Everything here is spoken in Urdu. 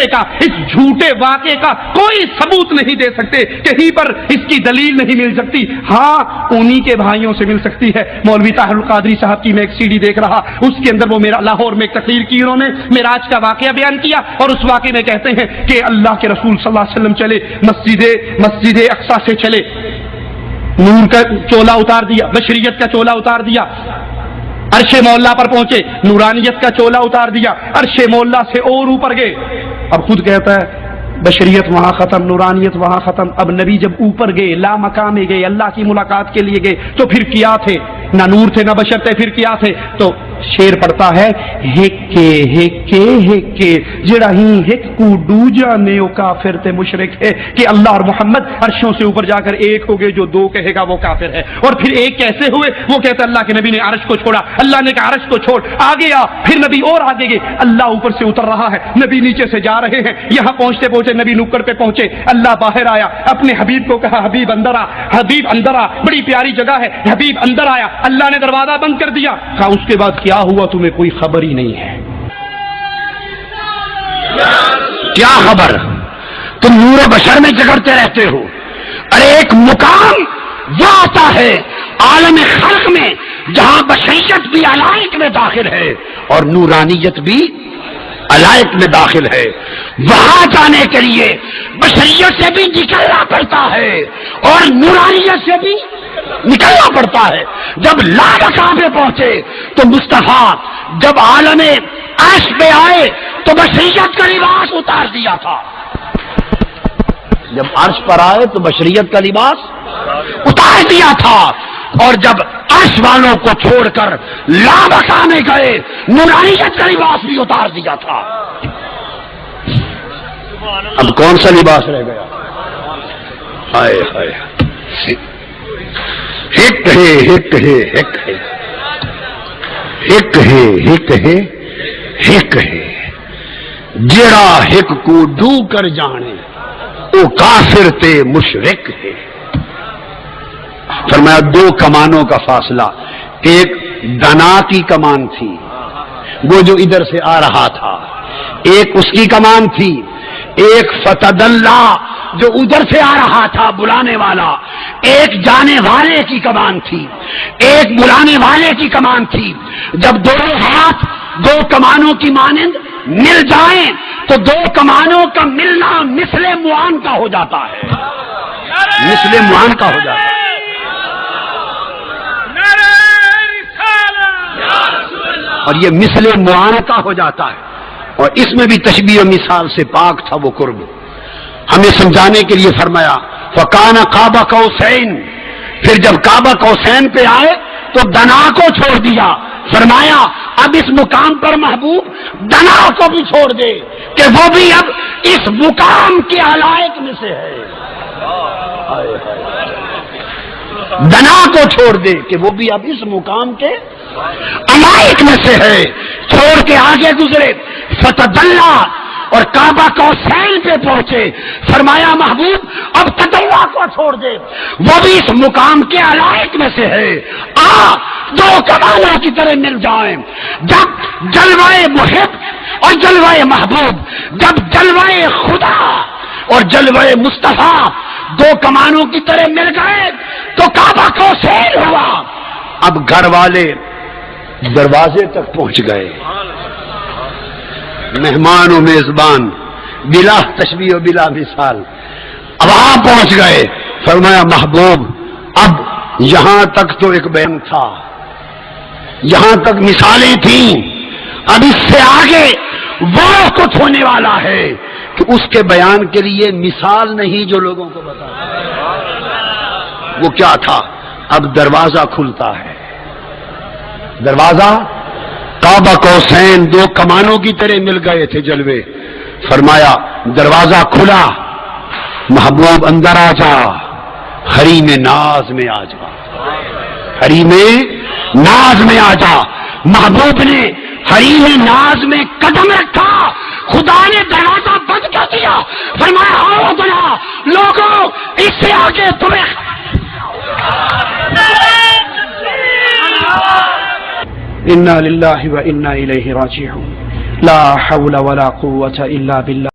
قصے کا، اس جھوٹے واقعے کا کوئی ثبوت نہیں دے سکتے، کہیں پر اس کی دلیل نہیں مل سکتی۔ ہاں انہی کے بھائیوں سے مل سکتی ہے۔ مولوی طاہر القادری صاحب کی میں ایک CD دیکھ رہا، اس کے اندر وہ میرا لاہور میں ایک تقریر کی، انہوں نے معراج کا واقعہ بیان کیا، اور اس واقعے میں کہتے ہیں کہ اللہ کے رسول صلی اللہ علیہ وسلم چلے، مسجد اقصی سے چلے، نور کا چولا اتار دیا، بشریت کا چولا اتار دیا، عرش مولا پر پہنچے، نورانیت کا چولا اتار دیا، عرش مولا سے اور اوپر گئے۔ اب خود کہتا ہے بشریت وہاں ختم، نورانیت وہاں ختم۔ اب نبی جب اوپر گئے، لا مقام میں گئے، اللہ کی ملاقات کے لیے گئے، تو پھر کیا تھے؟ نہ نور تھے نہ بشر تھے، پھر کیا تھے؟ تو شیر پڑتا ہے ہکے ہکے ہکے جڑا ہی ہک کو ڈو جانے او کافر تے مشرک ہے، کہ اللہ اور محمد عرشوں سے اوپر جا کر ایک ہو گئے، جو دو کہے گا وہ کافر ہے۔ اور پھر ایک کیسے ہوئے؟ وہ کہتا ہے اللہ کے نبی نے عرش کو چھوڑا، اللہ نے کہا عرش کو چھوڑ، آگے آ، پھر نبی اور آگے گئے، اللہ اوپر سے اتر رہا ہے، نبی نیچے سے جا رہے ہیں، یہاں پہنچتے پہنچے نبی نکڑ پہ پہنچے، اللہ باہر آیا، اپنے حبیب کو کہا حبیب اندر آ، حبیب اندر آ، بڑی پیاری جگہ ہے، حبیب اندر آیا، اللہ نے دروازہ بند کر دیا، کہا اس کے بعد کیا ہوا تمہیں کوئی خبر ہی نہیں ہے۔ کیا خبر؟ تم نور بشر میں جگڑتے رہتے ہو۔ ارے ایک مقام وہ آتا ہے عالم خلق میں جہاں بشریت بھی علائق میں داخل ہے اور نورانیت بھی علائق میں داخل ہے، وہاں جانے کے لیے بشریت سے بھی نکلنا پڑتا ہے اور نورانیت سے بھی نکلنا پڑتا ہے۔ جب لا مقام پہ پہنچے تو مصطفیٰ جب عالم عرش پہ آئے تو بشریت کا لباس اتار دیا تھا، جب عرش پر آئے تو بشریت کا لباس اتار دیا تھا، اور جب عرش والوں کو چھوڑ کر لا مقام میں گئے نورانیت کا لباس بھی اتار دیا تھا۔ اب کون سا لباس رہ گیا؟ ہائے ہائے، ہک ہے ہک ہے ہک ہے ہک ہے ہک ہے ہک ہے، جڑا ہک کو ڈو کر جانے وہ کافر تے مشرک ہے۔ فرمایا دو کمانوں کا فاصلہ، ایک دنا کی کمان تھی وہ جو ادھر سے آ رہا تھا، ایک اس کی کمان تھی، ایک فتد اللہ جو ادھر سے آ رہا تھا بلانے والا، ایک جانے والے کی کمان تھی، ایک بلانے والے کی کمان تھی۔ جب دونوں ہاتھ دو کمانوں کی مانند مل جائیں تو دو کمانوں کا ملنا مثل معان کا ہو جاتا ہے، مثل معان کا ہو جاتا ہے۔ اور یہ مثل معان کا ہو جاتا ہے، اور اس میں بھی تشبیہ و مثال سے پاک تھا وہ قرب۔ ہمیں سمجھانے کے لیے فرمایا فکان قاب قوسین، پھر جب کعبہ قوسین پہ آئے تو دنا کو چھوڑ دیا، فرمایا اب اس مقام پر محبوب دنا کو بھی چھوڑ دے کہ وہ بھی اب اس مقام کے علائق میں سے ہے، دنا کو چھوڑ دے کہ وہ بھی اب اس مقام کے علائق میں سے ہے، چھوڑ کے آگے گزرے فتد اللہ اور کعبہ قوسین پہ پہنچے، فرمایا محبوب اب تدلہ کو چھوڑ دے وہ بھی اس مقام کے علائق میں سے ہے، آ دو کمالوں کی طرح مل جائیں۔ جب جلوہ محب اور جلوہ محبوب، جب جلوہ خدا اور جلوہ مصطفیٰ دو کمانوں کی طرح مل گئے تو کعبہ قوسین ہوا۔ اب گھر والے دروازے تک پہنچ گئے، مہمان و میزبان بلا تشبیہ و بلا مثال اب وہاں پہنچ گئے، فرمایا محبوب اب یہاں تک تو ایک بیان تھا، یہاں تک مثالیں تھیں، اب اس سے آگے وہ کچھ ہونے والا ہے کہ اس کے بیان کے لیے مثال نہیں جو لوگوں کو بتا، وہ کیا تھا؟ اب دروازہ کھلتا ہے، دروازہ کعبہ قوسین دو کمانوں کی طرح مل گئے تھے جلوے، فرمایا دروازہ کھلا، محبوب اندر آ جا، حریم ناز میں آ جا، حریم ناز میں آ جا۔ محبوب نے حریم ناز میں قدم رکھا، خدا نے دروازہ بند کر دیا، فرمایا آؤ بنا لوگوں اس سے آگے تمہیں انا للہ و انا الیہ راجعون، لا حول ولا قوة الا باللہ۔